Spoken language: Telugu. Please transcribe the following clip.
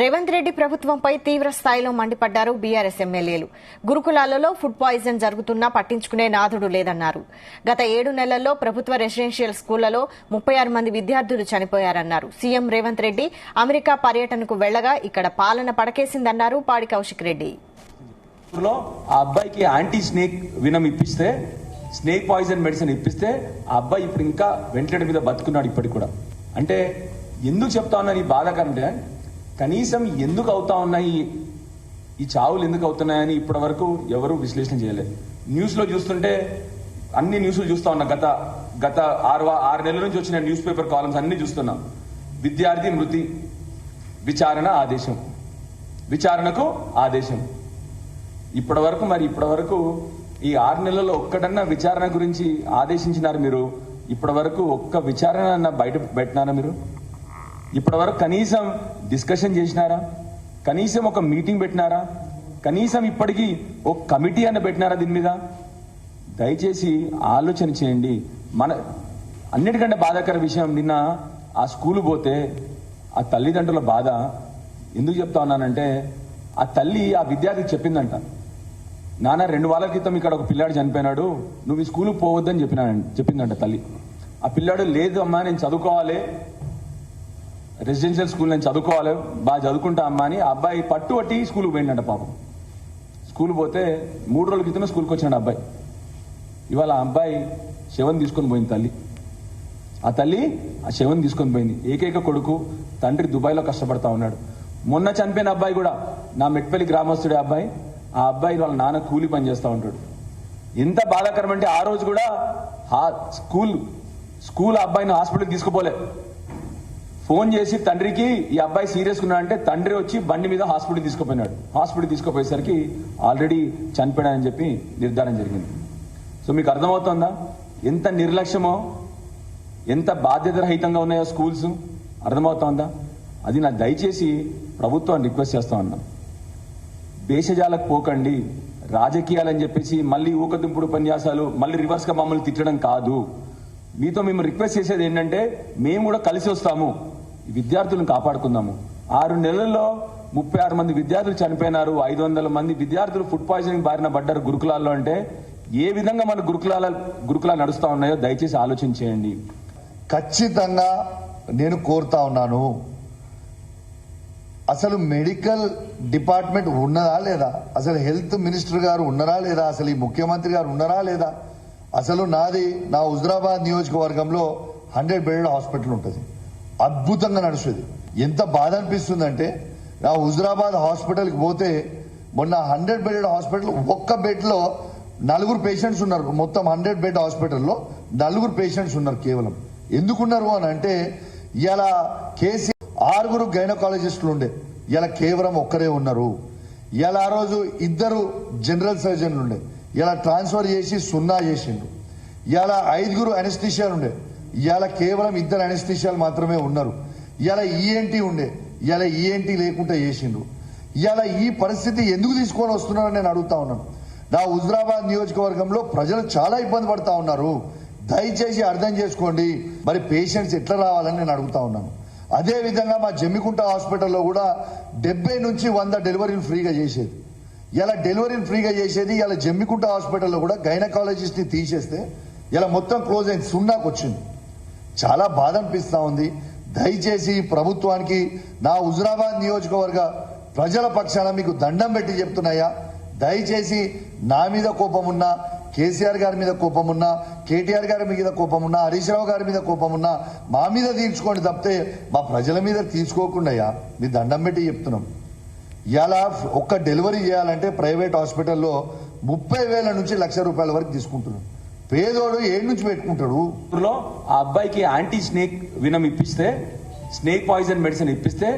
రేవంత్ రెడ్డి ప్రభుత్వంపై తీవ్ర స్థాయిలో మండిపడ్డారు బీఆర్ఎస్ ఎమ్మెల్యేలు. గురుకులాలలో ఫుడ్ పాయిజన్ జరుగుతున్నా పట్టించుకునే నాథుడు లేదన్నారు. గత 7 నెలల్లో ప్రభుత్వ రెసిడెన్షియల్ స్కూళ్లలో 36 మంది విద్యార్థులు చనిపోయారన్నారు. సీఎం రేవంత్ రెడ్డి అమెరికా పర్యటనకు వెళ్లగా ఇక్కడ పాలన పడకేసిందన్నారు పాడి కౌశిక్ రెడ్డి. ఆ అబ్బాయికి యాంటీ స్నేక్ వినం ఇప్పిస్తే, స్నేక్ పాయిజన్ మెడిసిన్ ఇప్పిస్తే ఆ అబ్బాయి ఇప్పుడు ఇంకా వెంటిలేటర్ మీద బతుకున్నాడు. ఇప్పటికి కూడా అంటే ఎందుకు చెప్తా ఉన్నా ఈ బాధాకరంటే, కనీసం ఎందుకు అవుతా ఉన్నాయి ఈ చావులు, ఎందుకు అవుతున్నాయని ఇప్పటి వరకు ఎవరు విశ్లేషణ చేయలేదు. న్యూస్ లో చూస్తుంటే అన్ని న్యూస్లు చూస్తా ఉన్నా. గత 6 నెలల నుంచి వచ్చిన న్యూస్ పేపర్ కాలమ్స్ అన్ని చూస్తున్నా. విద్యార్థి మృతి, విచారణకు ఆదేశం. ఇప్పటి వరకు ఈ 6 నెలల్లో ఒక్కటన్నా విచారణ గురించి ఆదేశించినారు మీరు? ఇప్పటి వరకు ఒక్క విచారణ అన్న బయట పెట్టినారా మీరు? ఇప్పటి వరకు కనీసం డిస్కషన్ చేసినారా? కనీసం ఒక మీటింగ్ పెట్టినారా? కనీసం ఇప్పటికీ ఒక కమిటీ అన్న పెట్టినారా దీని మీద? దయచేసి ఆలోచన చేయండి. అన్నిటికంటే బాధాకర విషయం, నిన్న ఆ స్కూలు పోతే ఆ తల్లిదండ్రుల బాధ ఎందుకు చెప్తా ఉన్నానంటే, ఆ తల్లి ఆ విద్యార్థికి చెప్పిందంట, నాన్న 2 వారాల క్రితం ఇక్కడ ఒక పిల్లాడు చనిపోయినాడు, నువ్వు ఈ స్కూల్కి పోవద్దని చెప్పిందంట తల్లి. ఆ పిల్లాడు, లేదు అమ్మా నేను చదువుకోవాలి, రెసిడెన్షియల్ స్కూల్ నేను చదువుకోవాలి, బాగా చదువుకుంటా అమ్మా అని ఆ అబ్బాయి పట్టుబట్టి స్కూల్కి పోయిందంట. పాపం స్కూల్ పోతే 3 రోజుల క్రితమే స్కూల్కి వచ్చినాడు అబ్బాయి. ఇవాళ ఆ అబ్బాయి శవం తీసుకొని పోయింది తల్లి. ఆ తల్లి ఆ శవం తీసుకొని పోయింది. ఏకైక కొడుకు, తండ్రి దుబాయ్లో కష్టపడతా ఉన్నాడు. మొన్న చనిపోయిన అబ్బాయి కూడా నా మెట్పల్లి గ్రామస్తుడే అబ్బాయి. ఆ అబ్బాయి వాళ్ళ నాన్న కూలి పని చేస్తూ ఉంటాడు. ఎంత బాధాకరం అంటే, ఆ రోజు కూడా స్కూల్ ఆ అబ్బాయిని హాస్పిటల్కి తీసుకుపోలే. ఫోన్ చేసి తండ్రికి ఈ అబ్బాయి సీరియస్గా ఉన్నాడంటే తండ్రి వచ్చి బండి మీద హాస్పిటల్ తీసుకుపోయినాడు. హాస్పిటల్ తీసుకుపోయేసరికి ఆల్రెడీ చనిపోయాడని చెప్పి నిర్ధారణ జరిగింది. సో మీకు అర్థమవుతుందా ఎంత నిర్లక్ష్యమో, ఎంత బాధ్యత రహితంగా ఉన్నాయో స్కూల్స్? అర్థమవుతోందా? అది నా దయచేసి ప్రభుత్వాన్ని రిక్వెస్ట్ చేస్తా ఉన్నా, దేశజాలకు పోకండి. రాజకీయాలని చెప్పేసి మళ్ళీ ఊకదింపుడు ఉపన్యాసాలు, మళ్ళీ రివర్స్గా మమ్మల్ని తిట్టడం కాదు. మీతో మేము రిక్వెస్ట్ చేసేది ఏంటంటే, మేము కూడా కలిసి వస్తాము, విద్యార్థులను కాపాడుకుందాము. 6 నెలల్లో 36 మంది విద్యార్థులు చనిపోయినారు, 500 మంది విద్యార్థులు ఫుడ్ పాయిజనింగ్ బారిన పడ్డారు గురుకులాల్లో. అంటే ఏ విధంగా మన గురుకులాలు నడుస్తా ఉన్నాయో దయచేసి ఆలోచన చేయండి. ఖచ్చితంగా నేను కోరుతా ఉన్నాను, అసలు మెడికల్ డిపార్ట్మెంట్ ఉన్నదా లేదా? అసలు హెల్త్ మినిస్టర్ గారు ఉన్నారా లేదా? అసలు ఈ ముఖ్యమంత్రి గారు ఉన్నారా లేదా? అసలు నా హుజరాబాద్ నియోజకవర్గంలో 100 బెడ్ హాస్పిటల్ ఉంటుంది, అద్భుతంగా నడుస్తుంది. ఎంత బాధ అనిపిస్తుందంటే, నా హుజరాబాద్ హాస్పిటల్కి పోతే మొన్న 100 బెడ్ హాస్పిటల్, ఒక్క బెడ్ లో 4 పేషెంట్స్ ఉన్నారు. మొత్తం 100 బెడ్ హాస్పిటల్లో 4 పేషెంట్స్ ఉన్నారు కేవలం. ఎందుకున్నారు అని అంటే, ఇలా కేసీ 6 గైనకాలజిస్టులు ఉండే, ఇలా కేవలం ఒక్కరే ఉన్నారు. ఇలా ఆ రోజు 2 జనరల్ సర్జన్లు ఉండే, ఇలా ట్రాన్స్ఫర్ చేసి 0 చేసిండు. ఇలా 5 అనెస్థిషియాలు ఉండే, ఇలా కేవలం 2 అనెస్థిషియాలు మాత్రమే ఉన్నారు. ఇలా ఈఎన్టీ ఉండే, ఇలా ఈఎన్టీ లేకుండా చేసిండు. ఇలా ఈ పరిస్థితి ఎందుకు తీసుకొని వస్తున్నారని నేను అడుగుతా ఉన్నాను. నా హుజరాబాద్ నియోజకవర్గంలో ప్రజలు చాలా ఇబ్బంది పడతా ఉన్నారు. దయచేసి అర్థం చేసుకోండి. మరి పేషెంట్స్ ఎట్లా రావాలని నేను అడుగుతా ఉన్నాను. అదే విధంగా మా జమ్మికుంట హాస్పిటల్లో కూడా 70 నుంచి 100 డెలివరీలు ఫ్రీగా చేసేది. ఇలా డెలివరీలు ఫ్రీగా చేసేది ఇలా జమ్మికుంట హాస్పిటల్లో కూడా గైనకాలజిస్ట్ ని తీసేస్తే ఇలా మొత్తం క్లోజ్ అయింది, 0కి వచ్చింది. చాలా బాధ అనిపిస్తా ఉంది. దయచేసి ప్రభుత్వానికి నా హుజరాబాద్ నియోజకవర్గ ప్రజల పక్షాన మీకు దండం పెట్టి చెప్తున్నాయా, దయచేసి నా మీద కోపం ఉన్నా, కేసీఆర్ గారి మీద కోపం ఉన్నా, కేటీఆర్ గారి మీద కోపం ఉన్నా, హరీష్ రావు గారి మీద కోపం ఉన్నా మా మీద తీర్చుకోండి తప్పితే మా ప్రజల మీద తీర్చుకోకుండా మీ దండం పెట్టి చెప్తున్నాం. ఇలా ఒక్క డెలివరీ చేయాలంటే ప్రైవేట్ హాస్పిటల్లో 30,000 నుంచి ₹1,00,000 వరకు తీసుకుంటున్నాడు. పేదోడు ఏడు నుంచి పెట్టుకుంటాడు. ఆ అబ్బాయికి యాంటీ స్నేక్ వినం ఇప్పిస్తే, స్నేక్ పాయిజన్ మెడిసిన్ ఇప్పిస్తే